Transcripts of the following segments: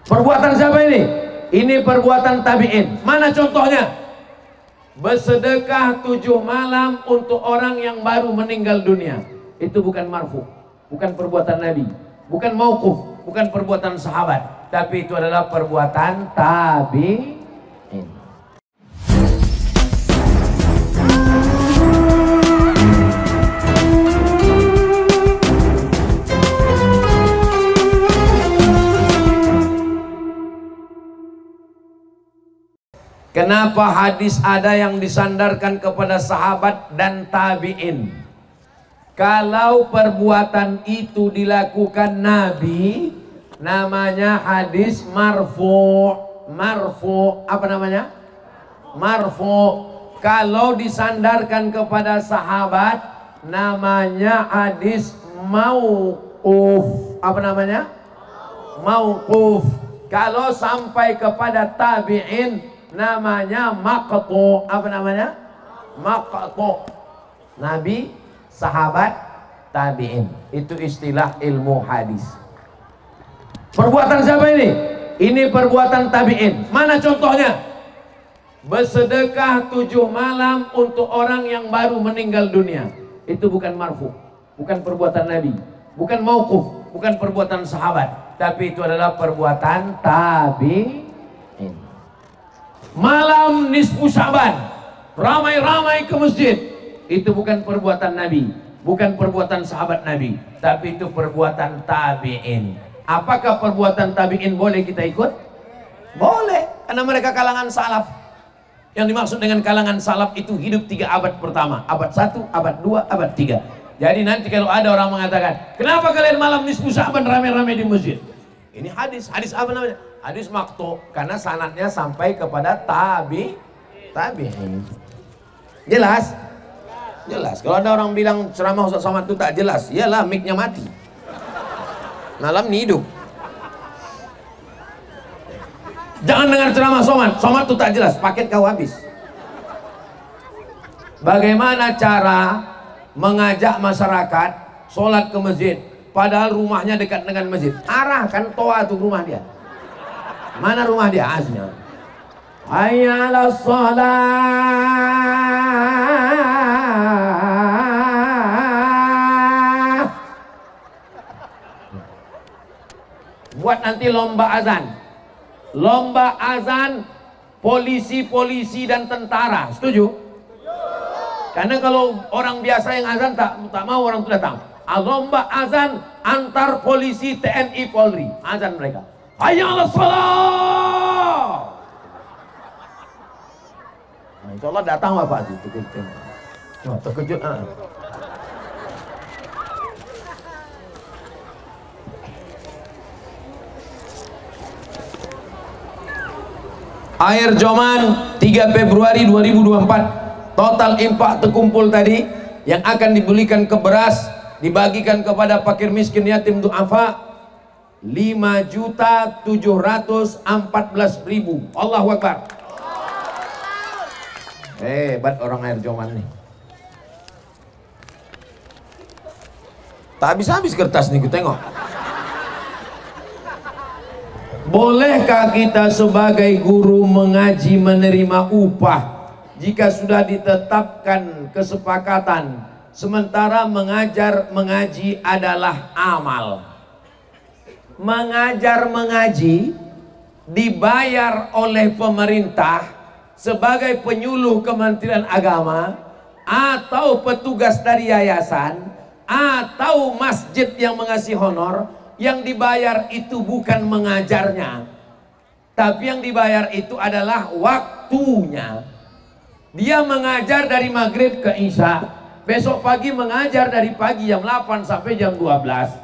Perbuatan siapa ini? Ini perbuatan tabi'in. Mana contohnya? Bersedekah 7 malam untuk orang yang baru meninggal dunia. Itu bukan marfu, bukan perbuatan Nabi, bukan mauquf, bukan perbuatan sahabat, tapi itu adalah perbuatan tabi'in. Kenapa hadis ada yang disandarkan kepada sahabat dan tabi'in? Kalau perbuatan itu dilakukan Nabi, namanya hadis marfu. Marfu, apa namanya? Marfu. Kalau disandarkan kepada sahabat, namanya hadis mauquf. Apa namanya? Mauquf. Kalau sampai kepada tabi'in, namanya maqtu. Apa namanya? Maqtu. Nabi, sahabat, tabi'in. Itu istilah ilmu hadis. Perbuatan siapa ini? Ini perbuatan tabi'in. Mana contohnya? Bersedekah 7 malam untuk orang yang baru meninggal dunia. Itu bukan marfu, bukan perbuatan Nabi, bukan mauquf, bukan perbuatan sahabat, tapi itu adalah perbuatan tabi'in. Malam nisfu Sya'ban, ramai-ramai ke masjid. Itu bukan perbuatan Nabi, bukan perbuatan sahabat Nabi, tapi itu perbuatan tabi'in. Apakah perbuatan tabi'in boleh kita ikut? Boleh, karena mereka kalangan salaf. Yang dimaksud dengan kalangan salaf itu hidup 3 abad pertama, abad 1, abad 2, abad 3. Jadi nanti kalau ada orang mengatakan, kenapa kalian malam nisfu Sya'ban ramai-ramai di masjid? Ini hadis apa namanya? Hadis maqtu, karena sanadnya sampai kepada tabi'in. Jelas? Jelas. Kalau ada orang bilang ceramah Ustaz Somad itu tak jelas, iyalah mic-nya mati. Malam ini hidup. Jangan dengar ceramah Somad itu tak jelas, paket kau habis. Bagaimana cara mengajak masyarakat sholat ke masjid, padahal rumahnya dekat dengan masjid? Arahkan toa tuh rumah dia. Mana rumah dia? Asnya. Hayya 'alas shalah. Buat nanti lomba azan. Lomba azan polisi dan tentara. Setuju? Karena kalau orang biasa yang azan tak mau orang itu datang. Lomba azan antar polisi, TNI, Polri. Azan mereka. Hayya 'alas shalah. Nah, insya Allah datang Bapak itu. Cuma terkejut. Air Joman 3 Februari 2024. Total impak terkumpul tadi yang akan dibelikan ke beras, dibagikan kepada fakir miskin yatim du'afa 5.714.000. Allahu Akbar. Hebat orang Air Joman nih. Tak habis-habis kertas nih, ku tengok. Bolehkah kita sebagai guru mengaji menerima upah jika sudah ditetapkan kesepakatan, sementara mengaji adalah amal? Mengajar mengaji dibayar oleh pemerintah sebagai penyuluh Kementerian Agama atau petugas dari yayasan atau masjid yang mengasih honor. Yang dibayar itu bukan mengajarnya, tapi yang dibayar itu adalah waktunya. Dia mengajar dari maghrib ke isya, besok pagi mengajar dari pagi jam 8 sampai jam 12.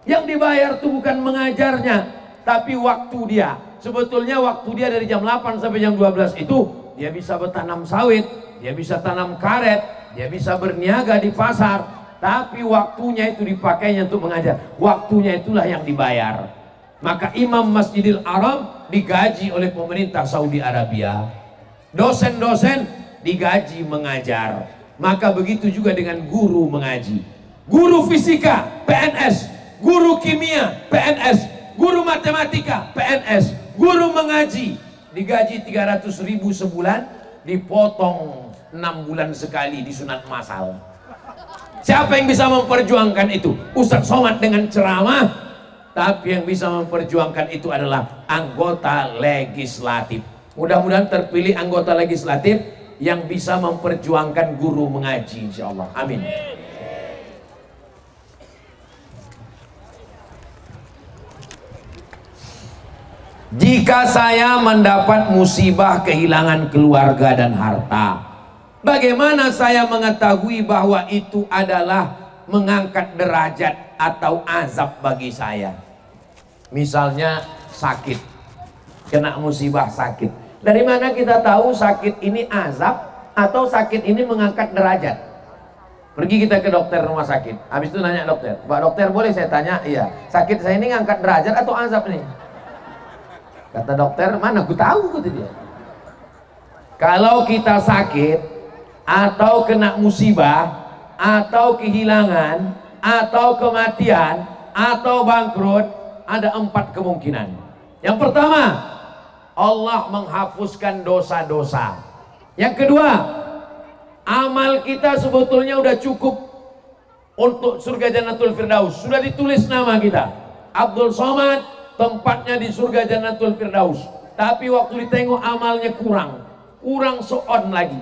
Yang dibayar itu bukan mengajarnya, tapi waktu dia. Sebetulnya waktu dia dari jam 8 sampai jam 12 itu dia bisa bertanam sawit, dia bisa tanam karet, dia bisa berniaga di pasar. Tapi waktunya itu dipakainya untuk mengajar. Waktunya itulah yang dibayar. Maka imam Masjidil Haram digaji oleh pemerintah Saudi Arabia. Dosen-dosen digaji mengajar. Maka begitu juga dengan guru mengaji. Guru fisika PNS, guru kimia PNS, guru matematika, PNS, guru mengaji, digaji 300.000 sebulan, dipotong 6 bulan sekali disunat massal. Siapa yang bisa memperjuangkan itu? Ustadz Somad dengan ceramah, tapi yang bisa memperjuangkan itu adalah anggota legislatif. Mudah-mudahan terpilih anggota legislatif yang bisa memperjuangkan guru mengaji, insyaallah. Amin. Jika saya mendapat musibah kehilangan keluarga dan harta, bagaimana saya mengetahui bahwa itu adalah mengangkat derajat atau azab bagi saya? Misalnya sakit, kena musibah sakit. Dari mana kita tahu sakit ini azab atau sakit ini mengangkat derajat? Pergi kita ke dokter rumah sakit, habis itu nanya dokter, Pak dokter boleh saya tanya? Iya, sakit saya ini ngangkat derajat atau azab nih? Kata dokter, mana aku tahu, kata dia. Kalau kita sakit atau kena musibah atau kehilangan atau kematian atau bangkrut, ada 4 kemungkinan. Yang pertama, Allah menghapuskan dosa-dosa. Yang kedua, amal kita sebetulnya udah cukup untuk surga Jannatul Firdaus, sudah ditulis nama kita, Abdul Somad, tempatnya di surga Jannatul Firdaus. Tapi waktu ditengok amalnya kurang seon lagi,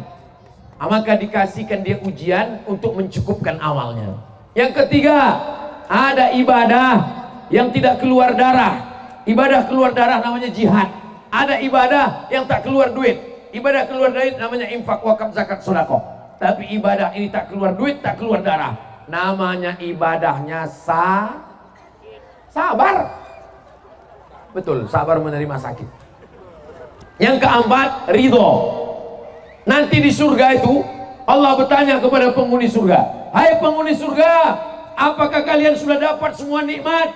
maka dikasihkan dia ujian untuk mencukupkan amalnya. Yang ketiga, ada ibadah yang tidak keluar darah. Ibadah keluar darah namanya jihad. Ada ibadah yang tak keluar duit. Ibadah keluar duit namanya infak, wakaf, zakat, sedekah. Tapi ibadah ini tak keluar duit, tak keluar darah, namanya ibadahnya sabar. Betul, sabar menerima sakit. Yang keempat, ridho. Nanti di surga itu Allah bertanya kepada penghuni surga, hai penghuni surga, apakah kalian sudah dapat semua nikmat?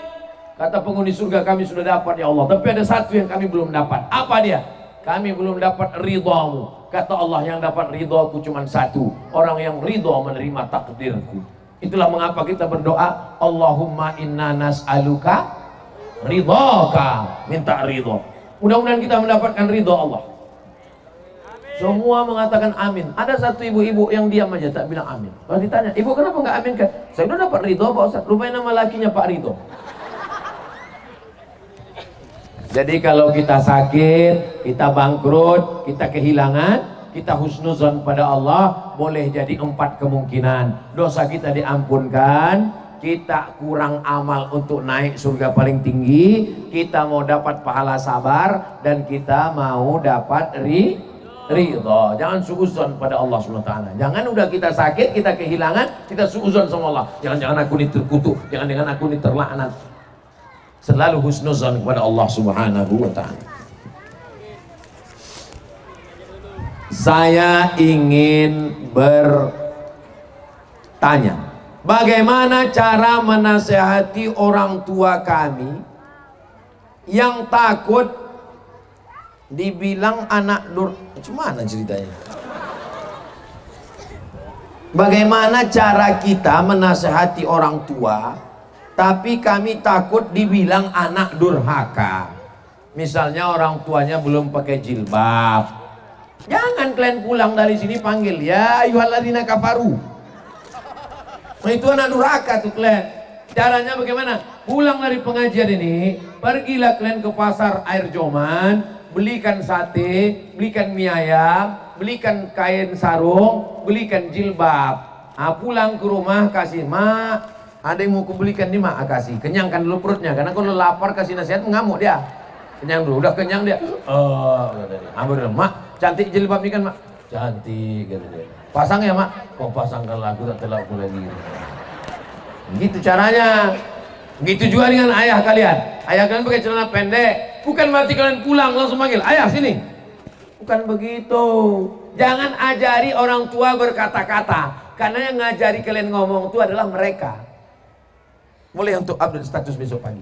Kata penghuni surga, kami sudah dapat ya Allah, tapi ada satu yang kami belum dapat. Apa dia? Kami belum dapat ridhomu. Kata Allah, yang dapat ridhoku cuma satu, orang yang ridho menerima takdirku. Itulah mengapa kita berdoa, Allahumma inna nas'aluka ridhoka, minta ridho. Mudah-mudahan kita mendapatkan ridho Allah. Semua mengatakan amin. Ada satu ibu-ibu yang diam aja, tak bilang amin. Kalau ditanya, ibu kenapa nggak amin kan? Saya udah dapat ridho Pak Ustaz. Rupanya nama lakinya Pak Ridho. Jadi kalau kita sakit, kita bangkrut, kita kehilangan, kita husnuzon pada Allah, boleh jadi 4 kemungkinan. Dosa kita diampunkan, kita kurang amal untuk naik surga paling tinggi, kita mau dapat pahala sabar, dan kita mau dapat ridho. Jangan suuzon pada Allah SWT. Jangan udah kita sakit, kita kehilangan, kita suuzon sama Allah. Jangan-jangan aku ini terkutuk, jangan-jangan aku ini terlaknat. Selalu husnuzon kepada Allah Subhanahu wa ta'ala. Saya ingin bertanya, bagaimana cara menasehati orang tua kami yang takut dibilang anak Gimana ceritanya? Bagaimana cara kita menasehati orang tua tapi kami takut dibilang anak durhaka? Misalnya orang tuanya belum pakai jilbab, jangan kalian pulang dari sini panggil ya ayyuhalladzina kafaru. Nah, itu anak durhaka tuh kalian. Caranya bagaimana? Pulang dari pengajian ini, pergilah kalian ke pasar Air Joman, belikan sate, belikan mie ayam, belikan kain sarung, belikan jilbab. Nah, pulang ke rumah kasih, mak, ada yang mau kubelikan nih mak, kasih. Kenyangkan dulu perutnya, karena kalau lapar kasih nasihat ngamuk dia. Kenyang dulu, udah kenyang dia. Mak, cantik jilbab ini kan mak? Cantik, kata dia. Pasang ya mak? Oh pasangkan aku tak telah aku lagi. Gitu caranya. Gitu juga dengan ayah kalian. Ayah kalian pakai celana pendek, bukan berarti kalian pulang langsung manggil ayah sini. Bukan begitu. Jangan ajari orang tua berkata-kata, karena yang ngajari kalian ngomong itu adalah mereka. Boleh untuk update status besok pagi.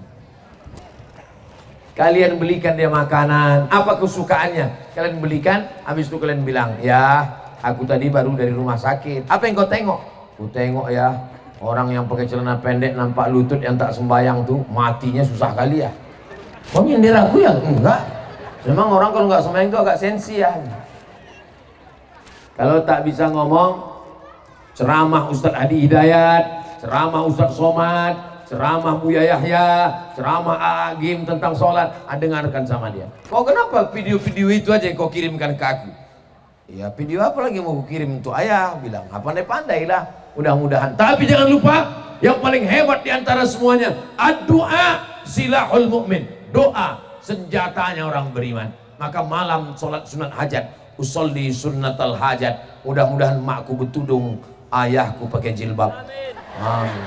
Kalian belikan dia makanan, apa kesukaannya, kalian belikan. Habis itu kalian bilang, ya aku tadi baru dari rumah sakit. Apa yang kau tengok? Ku tengok ya, orang yang pakai celana pendek nampak lutut yang tak sembayang tuh matinya susah kali ya. Kok nyindir aku ya? Enggak. Memang orang kalau nggak sembahyang itu agak sensi ya. Kalau tak bisa ngomong, ceramah Ustadz Hadi Hidayat, ceramah Ustadz Somad, ceramah Buya Yahya, ceramah Agim tentang sholat, dengarkan sama dia. Kok kenapa video-video itu aja kau kirimkan ke aku? Ya video apa lagi mau kirim untuk ayah? Bilang, pandai-pandai lah, mudah-mudahan. Tapi jangan lupa, yang paling hebat diantara semuanya, ad-doa silahul mu'min. Doa senjatanya orang beriman. Maka malam sholat sunat hajat, usolli sunnatal hajat, mudah-mudahan makku bertudung, ayahku pakai jilbab. Amin.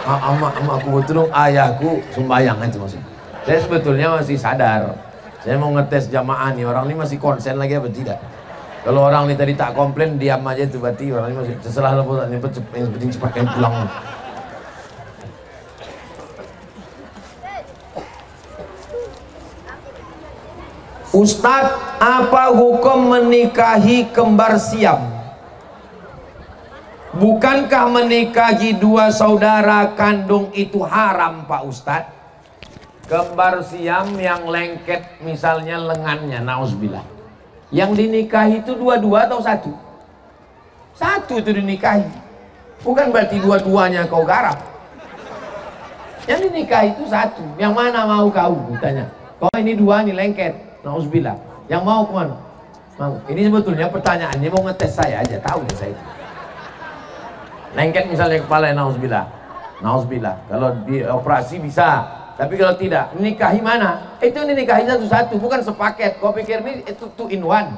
Aku bertudung, ayahku sembahyang, itu maksudnya. Saya sebetulnya masih sadar, saya mau ngetes jamaah nih, orang ini masih konsen lagi apa tidak. Kalau orang ini tadi tak komplain, diam aja itu berarti orang ini masih terserah lah, yang penting cepat kalian pulang. Ustadz, apa hukum menikahi kembar siam? Bukankah menikahi dua saudara kandung itu haram, Pak Ustadz? Kembar siam yang lengket misalnya lengannya, nauzubillah. Yang dinikahi itu dua-dua atau satu? Satu itu dinikahi. Bukan berarti dua-duanya kau garap. Yang dinikahi itu satu. Yang mana mau kau? Ditanya. Kau ini dua nih lengket, nauzubillah. Yang mau kemana? Mau. Ini sebetulnya pertanyaannya mau ngetes saya aja, tahu ya saya. Lengket misalnya kepala, nauzubillah. Nauzubillah. Kalau di operasi bisa. Tapi kalau tidak, nikahi mana? Itu nikahi satu-satu, bukan sepaket. Kau pikir ini itu 2 in 1.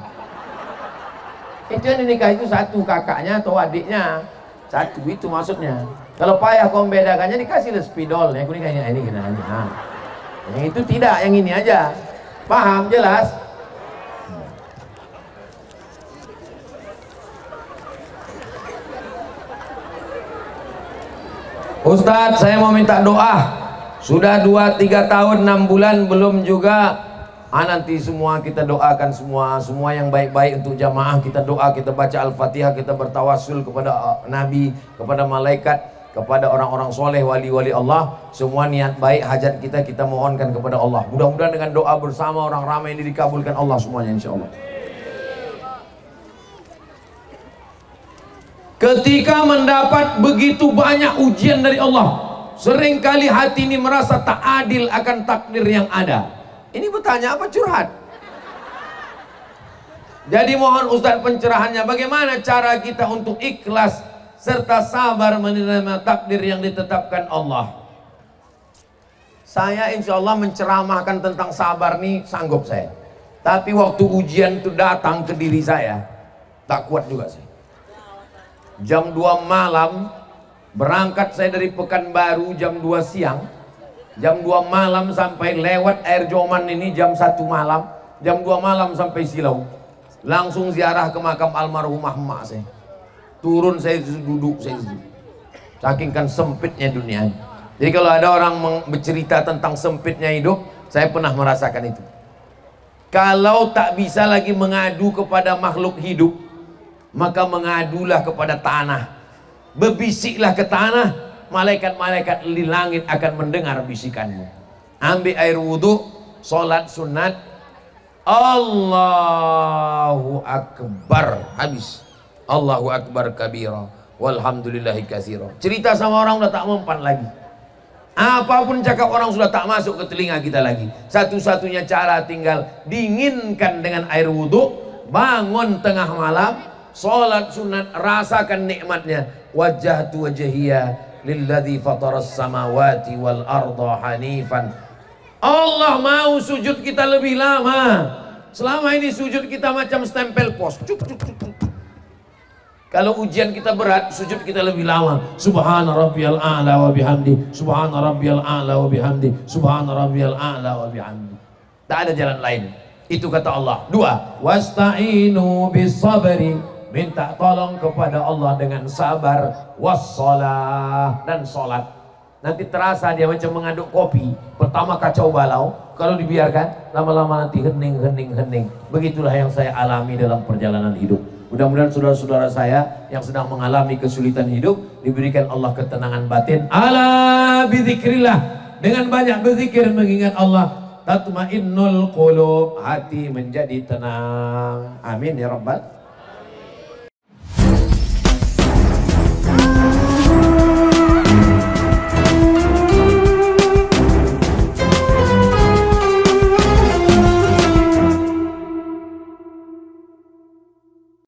Itu yang nikahi itu satu, kakaknya atau adiknya. Satu, itu maksudnya. Kalau payah kau membedakannya, dikasih spidol. Yang aku nikahnya ini gini. Nah. Yang itu tidak, yang ini aja. Paham, jelas? Ustadz, saya mau minta doa. Sudah 2-3 tahun 6 bulan belum juga. Nanti semua kita doakan semua yang baik-baik untuk jamaah. Kita doa, kita baca Al-Fatihah, kita bertawassul kepada Nabi, kepada malaikat, kepada orang-orang soleh, wali-wali Allah. Semua niat baik hajat kita mohonkan kepada Allah. Mudah-mudahan dengan doa bersama orang ramai ini dikabulkan Allah semuanya, insya Allah. Ketika mendapat begitu banyak ujian dari Allah, seringkali hati ini merasa tak adil akan takdir yang ada. Ini bertanya apa curhat? Jadi mohon Ustadz pencerahannya, bagaimana cara kita untuk ikhlas serta sabar menerima takdir yang ditetapkan Allah. Saya insya Allah menceramahkan tentang sabar nih sanggup saya. Tapi waktu ujian itu datang ke diri saya, tak kuat juga saya. Jam 2 malam berangkat saya dari Pekanbaru, jam 2 siang, jam 2 malam sampai lewat air Joman ini jam 1 malam, jam 2 malam sampai Silau, langsung ziarah ke makam almarhumah emak saya. Turun saya duduk, saya duduk. Saking kan sempitnya dunia. Jadi kalau ada orang bercerita tentang sempitnya hidup, saya pernah merasakan itu. Kalau tak bisa lagi mengadu kepada makhluk hidup, maka mengadulah kepada tanah. Berbisiklah ke tanah, malaikat-malaikat di langit akan mendengar bisikanmu. Ambil air wudhu, sholat sunat, Allahu Akbar, habis. Allahu Akbar kabira, walhamdulillahi katsira. Cerita sama orang udah tak mempan lagi. Apapun cakap orang sudah tak masuk ke telinga kita lagi. Satu-satunya cara tinggal dinginkan dengan air wudhu, bangun tengah malam, sholat sunat, rasakan nikmatnya. Wajjahtu wajhiya lilladzi fataras samawati wal arda hanifan. Allah mau sujud kita lebih lama. Selama ini sujud kita macam stempel pos. Kalau ujian kita berat, sujud kita lebih lama. Subhana rabbiyal a'la wa bihamdi, subhana rabbiyal a'la wa bihamdi, subhana rabbiyal a'la wa bihamdi. Tak ada jalan lain. Itu kata Allah. 2, wasta'inu bis sabri. Minta tolong kepada Allah dengan sabar, wassalah, dan sholat. Nanti terasa dia macam mengaduk kopi. Pertama kacau balau, kalau dibiarkan lama-lama nanti hening. Begitulah yang saya alami dalam perjalanan hidup. Mudah-mudahan saudara-saudara saya yang sedang mengalami kesulitan hidup diberikan Allah ketenangan batin. Ala bidzikrillah, Dengan banyak berzikir mengingat Allah, tatmainnul qulub, hati menjadi tenang. Amin ya rabbal